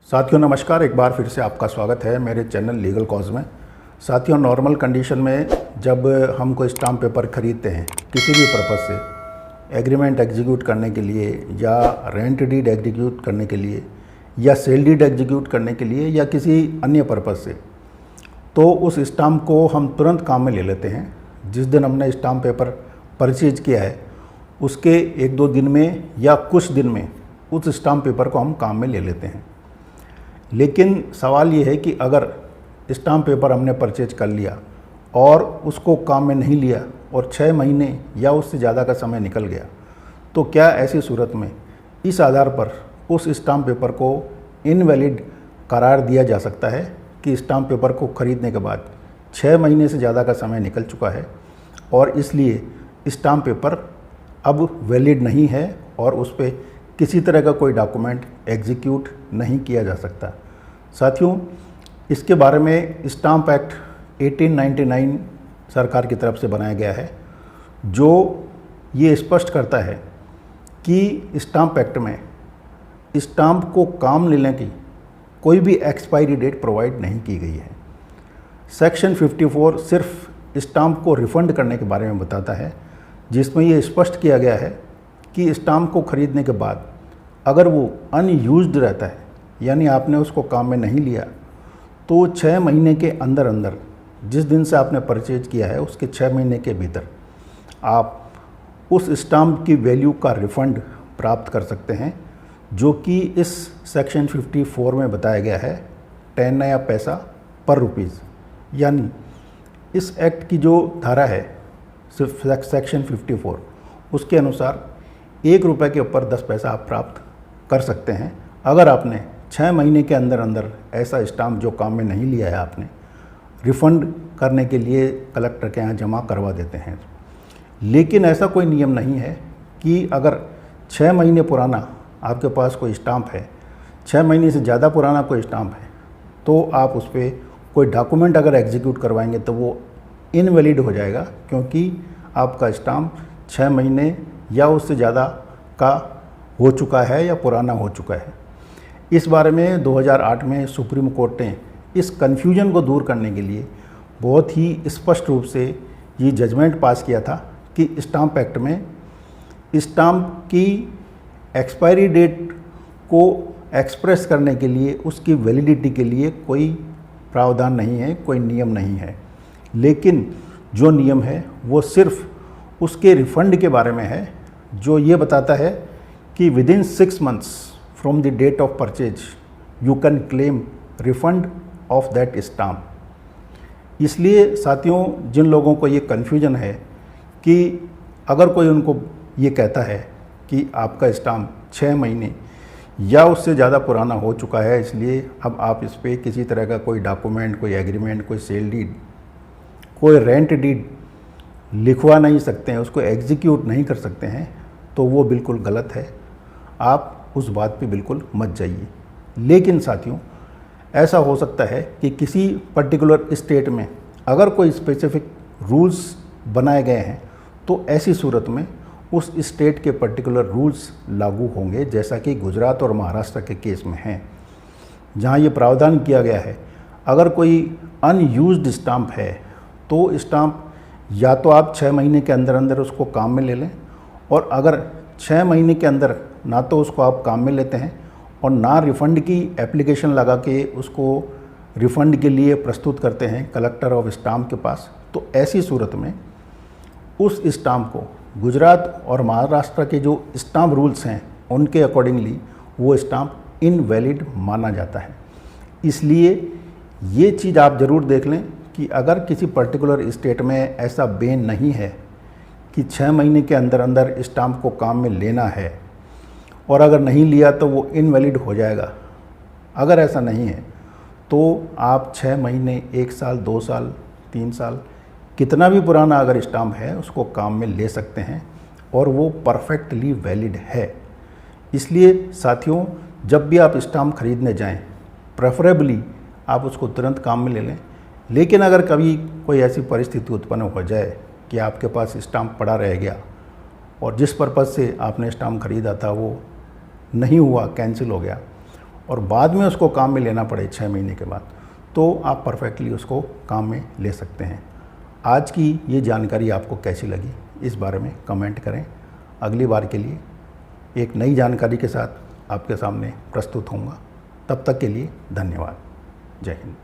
साथियों नमस्कार, एक बार फिर से आपका स्वागत है मेरे चैनल लीगल कॉज में। साथियों, नॉर्मल कंडीशन में जब हम कोई स्टाम्प पेपर खरीदते हैं किसी भी पर्पज़ से, एग्रीमेंट एग्जीक्यूट करने के लिए या रेंट डीड एग्जीक्यूट करने के लिए या सेल डीड एग्जीक्यूट करने के लिए या किसी अन्य पर्पज़ से, तो उस स्टाम्प को हम तुरंत काम में ले लेते हैं। जिस दिन हमने स्टाम्प पेपर परचेज किया है उसके एक दो दिन में या कुछ दिन में उस स्टाम्प पेपर को हम काम में ले लेते हैं। लेकिन सवाल ये है कि अगर स्टाम्प पेपर हमने परचेज कर लिया और उसको काम में नहीं लिया और 6 महीने या उससे ज़्यादा का समय निकल गया, तो क्या ऐसी सूरत में इस आधार पर उस स्टाम्प पेपर को इनवैलिड करार दिया जा सकता है कि स्टाम्प पेपर को खरीदने के बाद 6 महीने से ज़्यादा का समय निकल चुका है और इसलिए स्टाम्प पेपर अब वैलिड नहीं है और उस पर किसी तरह का कोई डॉक्यूमेंट एग्जीक्यूट नहीं किया जा सकता। साथियों, इसके बारे में स्टाम्प एक्ट 1899 सरकार की तरफ से बनाया गया है, जो ये स्पष्ट करता है कि स्टाम्प एक्ट में स्टाम्प को काम लेने की कोई भी एक्सपायरी डेट प्रोवाइड नहीं की गई है। सेक्शन 54 सिर्फ स्टाम्प को रिफ़ंड करने के बारे में बताता है, जिसमें ये स्पष्ट किया गया है कि स्टाम्प को खरीदने के बाद अगर वो अनयूज्ड रहता है, यानी आपने उसको काम में नहीं लिया, तो 6 महीने के अंदर अंदर, जिस दिन से आपने परचेज किया है उसके 6 महीने के भीतर आप उस स्टाम्प की वैल्यू का रिफ़ंड प्राप्त कर सकते हैं, जो कि इस सेक्शन 54 में बताया गया है 10 नया पैसा पर रुपीज़। यानी इस एक्ट की जो धारा है सिर्फ सेक्शन 54, उसके अनुसार 1 रुपये के ऊपर 10 पैसा आप प्राप्त कर सकते हैं अगर आपने 6 महीने के अंदर अंदर ऐसा स्टाम्प जो काम में नहीं लिया है आपने रिफ़ंड करने के लिए कलेक्टर के यहाँ जमा करवा देते हैं। लेकिन ऐसा कोई नियम नहीं है कि अगर 6 महीने पुराना आपके पास कोई स्टाम्प है, 6 महीने से ज़्यादा पुराना कोई स्टाम्प है, तो आप उस पर कोई डॉक्यूमेंट अगर एग्जीक्यूट करवाएंगे तो वो इनवैलिड हो जाएगा, क्योंकि आपका स्टाम्प 6 महीने या उससे ज़्यादा का हो चुका है या पुराना हो चुका है। इस बारे में 2008 में सुप्रीम कोर्ट ने इस कन्फ्यूजन को दूर करने के लिए बहुत ही स्पष्ट रूप से ये जजमेंट पास किया था कि स्टाम्प एक्ट में स्टाम्प की एक्सपायरी डेट को एक्सप्रेस करने के लिए, उसकी वैलिडिटी के लिए कोई प्रावधान नहीं है, कोई नियम नहीं है। लेकिन जो नियम है वो सिर्फ उसके रिफ़ंड के बारे में है, जो ये बताता है कि within 6 months from the date of purchase you can claim refund of that stamp. इसलिए साथियों, जिन लोगों को ये कन्फ्यूजन है कि अगर कोई उनको ये कहता है कि आपका स्टाम्प 6 महीने या उससे ज़्यादा पुराना हो चुका है, इसलिए अब आप इस पर किसी तरह का कोई डॉक्यूमेंट, कोई एग्रीमेंट, कोई सेल डीड, कोई रेंट डीड लिखवा नहीं सकते हैं, उसको एग्जीक्यूट नहीं कर सकते हैं, तो वो बिल्कुल गलत है। आप उस बात पे बिल्कुल मत जाइए। लेकिन साथियों, ऐसा हो सकता है कि किसी पर्टिकुलर स्टेट में अगर कोई स्पेसिफिक रूल्स बनाए गए हैं, तो ऐसी सूरत में उस स्टेट के पर्टिकुलर रूल्स लागू होंगे, जैसा कि गुजरात और महाराष्ट्र के केस में हैं, जहाँ ये प्रावधान किया गया है अगर कोई अनयूज्ड स्टाम्प है तो स्टाम्प या तो आप 6 महीने के अंदर अंदर उसको काम में ले लें, और अगर 6 महीने के अंदर ना तो उसको आप काम में लेते हैं और ना रिफ़ंड की एप्लीकेशन लगा के उसको रिफ़ंड के लिए प्रस्तुत करते हैं कलेक्टर ऑफ स्टाम्प के पास, तो ऐसी सूरत में उस स्टाम्प को गुजरात और महाराष्ट्र के जो स्टाम्प रूल्स हैं उनके अकॉर्डिंगली वो स्टाम्प इनवैलिड माना जाता है। इसलिए ये चीज़ आप ज़रूर देख लें कि अगर किसी पर्टिकुलर स्टेट में ऐसा बैन नहीं है कि 6 महीने के अंदर अंदर स्टाम्प को काम में लेना है और अगर नहीं लिया तो वो इनवैलिड हो जाएगा, अगर ऐसा नहीं है तो आप 6 महीने, 1 साल, 2 साल, 3 साल, कितना भी पुराना अगर स्टाम्प है उसको काम में ले सकते हैं और वो परफेक्टली वैलिड है। इसलिए साथियों, जब भी आप स्टाम्प खरीदने जाएं, प्रेफरेबली आप उसको तुरंत काम में ले लें। लेकिन अगर कभी कोई ऐसी परिस्थिति उत्पन्न हो जाए कि आपके पास स्टाम्प पड़ा रह गया और जिस पर्पज़ से आपने स्टाम्प खरीदा था वो नहीं हुआ, कैंसिल हो गया, और बाद में उसको काम में लेना पड़े 6 महीने के बाद, तो आप परफेक्टली उसको काम में ले सकते हैं। आज की ये जानकारी आपको कैसी लगी, इस बारे में कमेंट करें। अगली बार के लिए एक नई जानकारी के साथ आपके सामने प्रस्तुत होऊंगा। तब तक के लिए धन्यवाद। जय हिंद।